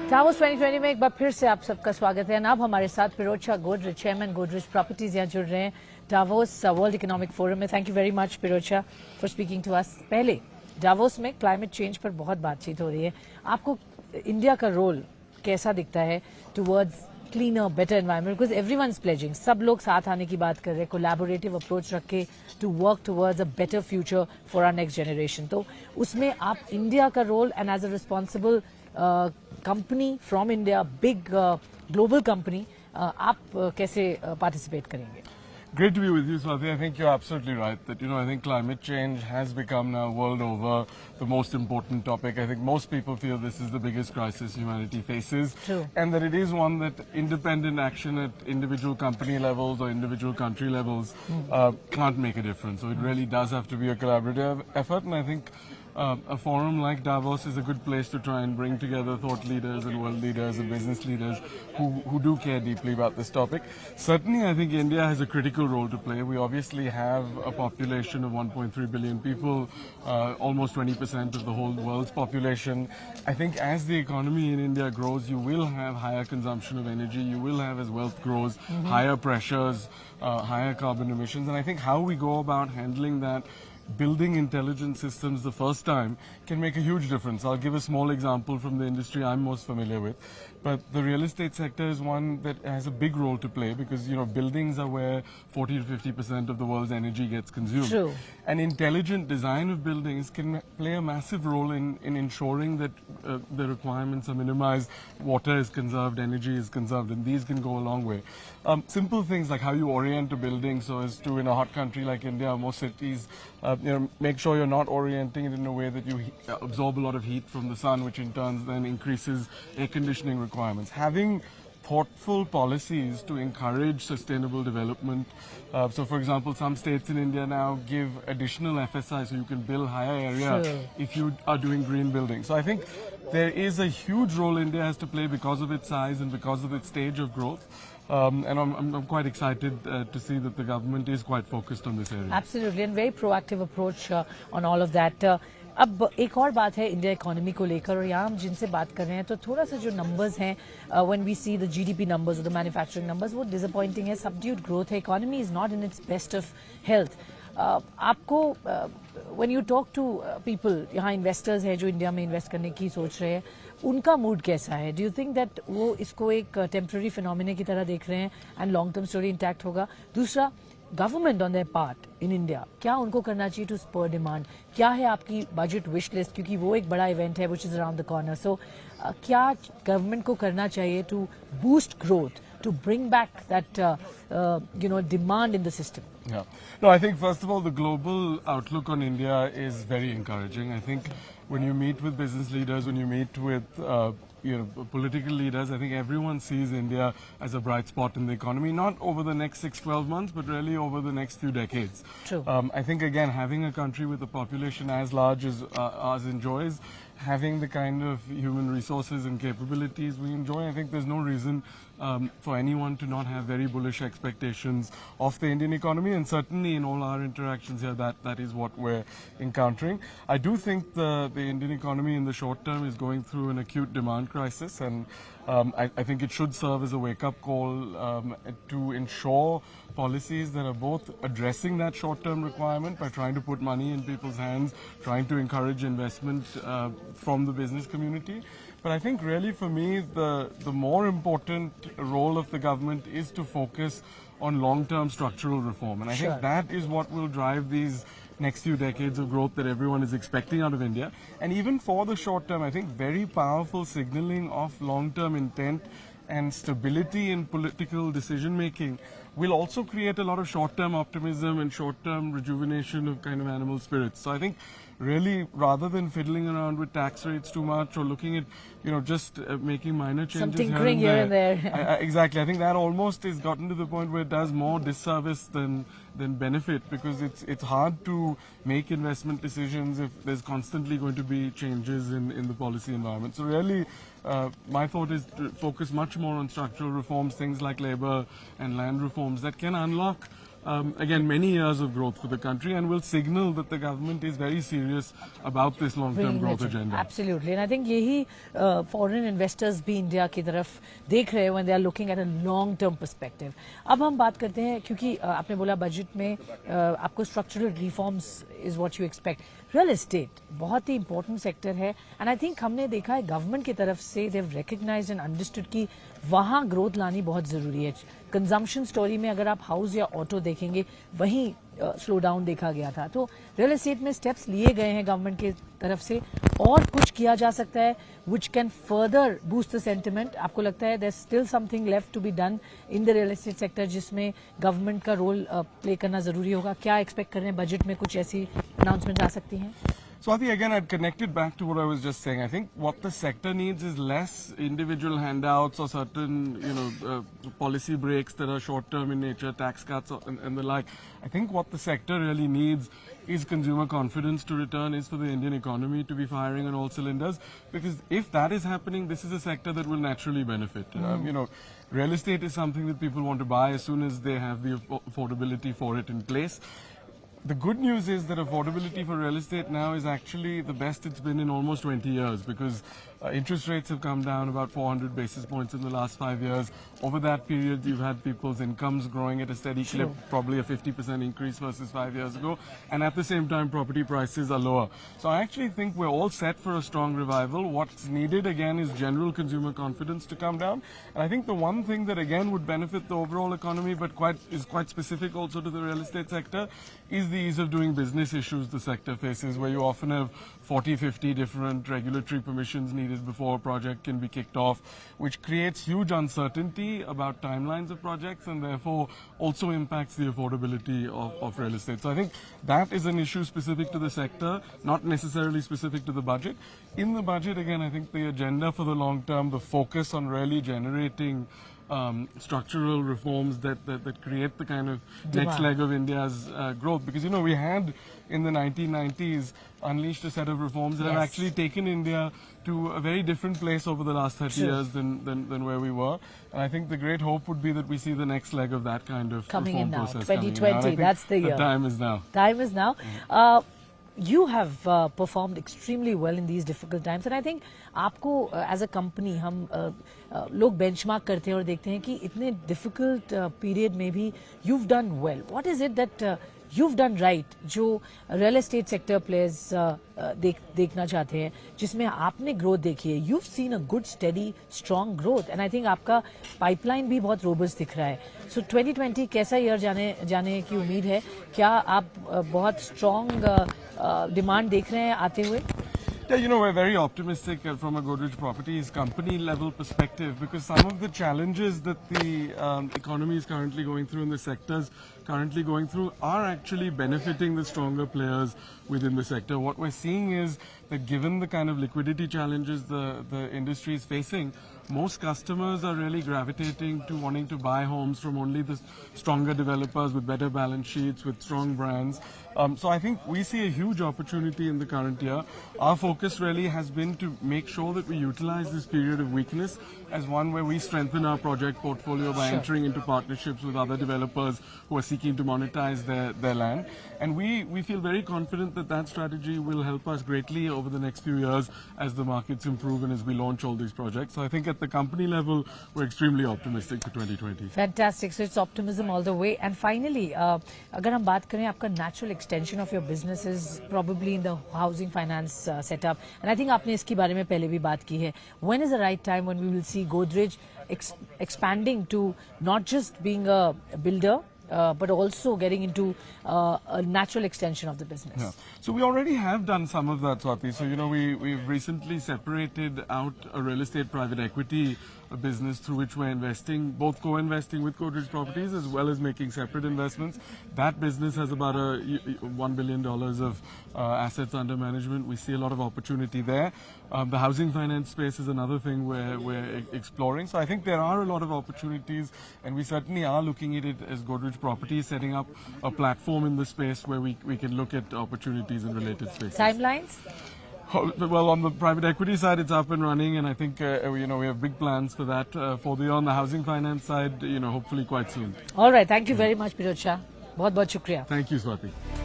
Davos 2020 में एक बार फिर से आप सबका स्वागत है। अब हमारे साथ पिरोजा गोदरेज, चेयरमैन गोदरेज प्रॉपर्टीज यहाँ जुड़ रहे हैं डावोस वर्ल्ड इकोनॉमिक फोरम में। Thank you very much Pirojsha for speaking to us. पहले डावोस में क्लाइमेट चेंज पर बहुत बातचीत हो रही है, आपको इंडिया का रोल कैसा दिखता है towards cleaner better environment? Because everyone is pledging, सब लोग साथ आने की बात कर रहे हैं, कोलैबोरेटिव अप्रोच रख के to work towards a better future for our next generation. तो उसमें आप इंडिया का role and as a responsible company from India, big global company, आप कैसे पार्टिसिपेट करेंगे? Great to be with you, Swati. I think you're absolutely right that, I think climate change has become now world over the most important topic. I think most people feel this is the biggest crisis humanity faces. True. And that it is one that independent action at individual company levels or individual country levels can't make a difference. So it really does have to be a collaborative effort. And I think a forum like Davos is a good place to try and bring together thought leaders and world leaders and business leaders who do care deeply about this topic. Certainly, I think India has a critical role to play. We obviously have a population of 1.3 billion people, almost 20% of the whole world's population. I think as the economy in India grows, you will have higher consumption of energy. You will have, as wealth grows, higher pressures, higher carbon emissions. And I think how we go about handling that, building intelligent systems the first time, can make a huge difference. I'll give a small example from the industry I'm most familiar with. But the real estate sector is one that has a big role to play because, buildings are where 40 to 50% of the world's energy gets consumed. True. And intelligent design of buildings can play a massive role in ensuring that the requirements are minimized, water is conserved, energy is conserved, and these can go a long way. Simple things like how you orient a building so as to, in a hot country like India, most cities, make sure you're not orienting it in a way that you absorb a lot of heat from the sun, which in turn then increases air conditioning requirements. Having thoughtful policies to encourage sustainable development. So, for example, some states in India now give additional FSI so you can build higher area if you are doing green building. So I think there is a huge role India has to play because of its size and because of its stage of growth. And I'm quite excited to see that the government is quite focused on this area. Absolutely, and very proactive approach on all of that. अब एक और बात है India economy को लेकर, और यहाँ हम जिनसे बात कर रहे हैं तो थोड़ा सा जो नंबर्स हैं, when we see the GDP numbers और द मैन्युफैक्चरिंग नंबर्स, वो डिसअपॉइंटिंग है, सबड्यूड ग्रोथ है, economy is not in its best of health. आपको when you talk to people, यहाँ इन्वेस्टर्स हैं जो इंडिया में इन्वेस्ट करने की सोच रहे हैं, उनका मूड कैसा है? डू यू थिंक दैट वो इसको एक टेम्पररी फिनोमिना की तरह देख रहे हैं and long term story intact होगा? दूसरा, government on their part in India, क्या उनको करना चाहिए टू स्पर डिमांड? क्या है आपकी बजट विश लिस्ट, क्योंकि वो एक बड़ा इवेंट है which is around the corner. So क्या गवर्नमेंट को करना चाहिए to boost growth, to bring back that demand in the system? Yeah. No, I think first of all, the global outlook on India is very encouraging. I think when you meet with business leaders, when you meet with political leaders, I think everyone sees India as a bright spot in the economy, not over the next 6-12 months, but really over the next few decades. True. I think again, having a country with a population as large as ours enjoys, having the kind of human resources and capabilities we enjoy, I think there's no reason for anyone to not have very bullish expectations of the Indian economy, and certainly in all our interactions here, that is what we're encountering. I do think the Indian economy in the short term is going through an acute demand crisis, and I think it should serve as a wake-up call to ensure policies that are both addressing that short-term requirement by trying to put money in people's hands, trying to encourage investment from the business community. But I think really for me, the more important role of the government is to focus on long-term structural reform. And I think that is what will drive these next few decades of growth that everyone is expecting out of India. And even for the short term, I think very powerful signaling of long-term intent and stability in political decision making will also create a lot of short-term optimism and short-term rejuvenation of kind of animal spirits. So I think really, rather than fiddling around with tax rates too much or looking at, just making minor changes some tinkering here and there. Exactly. I think that almost has gotten to the point where it does more disservice than benefit, because it's hard to make investment decisions if there's constantly going to be changes in the policy environment. So really, my thought is to focus much more on structural reforms, things like labor and land reforms that can unlock again, many years of growth for the country, and will signal that the government is very serious about this long-term growth agenda. Absolutely, and I think यही foreign investors भी India की तरफ देख रहे हैं when they are looking at a long-term perspective. अब हम बात करते हैं क्योंकि आपने बोला बजट में आपको structural reforms is what you expect. Real estate बहुत ही इंपॉर्टेंट सेक्टर है एंड आई थिंक हमने देखा है गवर्नमेंट की तरफ से they have recognized and understood कि वहाँ ग्रोथ लानी बहुत ज़रूरी है. कंजम्पशन स्टोरी में अगर आप हाउस या ऑटो देखेंगे वहीं स्लो डाउन देखा गया था. तो रियल एस्टेट में स्टेप्स लिए गए हैं गवर्नमेंट की तरफ से और कुछ किया जा सकता है which can further boost the sentiment. आपको लगता है there still something left to be done in the real estate sector जिसमें गवर्नमेंट का रोल प्ले करना जरूरी होगा? क्या एक्सपेक्ट कर रहे हैं बजट में कुछ ऐसी अनाउंसमेंट आ सकती हैं? Swati, again, I'd connect it back to what I was just saying. I think what the sector needs is less individual handouts or certain, policy breaks that are short-term in nature, tax cuts and the like. I think what the sector really needs is consumer confidence to return, is for the Indian economy to be firing on all cylinders. Because if that is happening, this is a sector that will naturally benefit. Real estate is something that people want to buy as soon as they have the affordability for it in place. The good news is that affordability for real estate now is actually the best it's been in almost 20 years because interest rates have come down about 400 basis points in the last 5 years. Over that period, you've had people's incomes growing at a steady clip, probably a 50% increase versus 5 years ago. And at the same time, property prices are lower. So I actually think we're all set for a strong revival. What's needed, again, is general consumer confidence to come down. And I think the one thing that, again, would benefit the overall economy, but is quite specific also to the real estate sector, is the ease of doing business issues the sector faces, where you often have 40, 50 different regulatory permissions needed before a project can be kicked off, which creates huge uncertainty about timelines of projects and therefore also impacts the affordability of real estate. So I think that is an issue specific to the sector, not necessarily specific to the budget. In the budget, again, I think the agenda for the long term, the focus on really generating structural reforms that create the kind of next leg of India's growth. Because, we had in the 1990s unleashed a set of reforms that have actually taken India to a very different place over the last 30 years than where we were. And I think the great hope would be that we see the next leg of that kind of coming reform in now, process 2020, that's the year. The time is now. Time is now. You have performed extremely well in these difficult times and I think आपको as a company हम लोग benchmark करते हैं और देखते हैं कि इतने difficult period में भी you've done well. What is it that you've done right जो real estate sector players देखना चाहते हैं जिसमें आपने growth देखी है? You've seen a good steady strong growth and I think आपका pipeline भी बहुत robust दिख रहा है. So 2020 कैसा year जाने की उम्मीद है? क्या आप बहुत strong demand देख रहे हैं आते हुए? Yeah, we're very optimistic from a Godrej Properties company level perspective because some of the challenges that the economy is currently going through and the sectors currently going through are actually benefiting the stronger players within the sector. What we're seeing is that given the kind of liquidity challenges the industry is facing, most customers are really gravitating to wanting to buy homes from only the stronger developers with better balance sheets, with strong brands. So I think we see a huge opportunity in the current year. Our focus really has been to make sure that we utilize this period of weakness as one where we strengthen our project portfolio by entering into partnerships with other developers who are seeking to monetize their land. And we feel very confident that that strategy will help us greatly over the next few years as the markets improve and as we launch all these projects. So I think at the company level, we're extremely optimistic for 2020. Fantastic. So it's optimism all the way. And finally, अगर हम बात करें आपका natural extension of your business is probably in the housing finance setup. And I think आपने इसके बारे में पहले भी बात की है. When is the right time when we will see Godrej expanding to not just being a builder, but also getting into a natural extension of the business? Yeah. So we already have done some of that, Swati. So, we've recently separated out a real estate private equity business through which we're investing, both co-investing with Godrej Properties as well as making separate investments. That business has about $1 billion of assets under management. We see a lot of opportunity there. The housing finance space is another thing we're exploring. So I think there are a lot of opportunities and we certainly are looking at it as Godrej Properties, setting up a platform in the space where we can look at opportunities in related spaces. Timelines? Well, on the private equity side, it's up and running, and I think we have big plans for that. On the housing finance side, hopefully quite soon. All right. Thank you very much, Pirojsha. बहुत बहुत शुक्रिया. Thank you, Swati.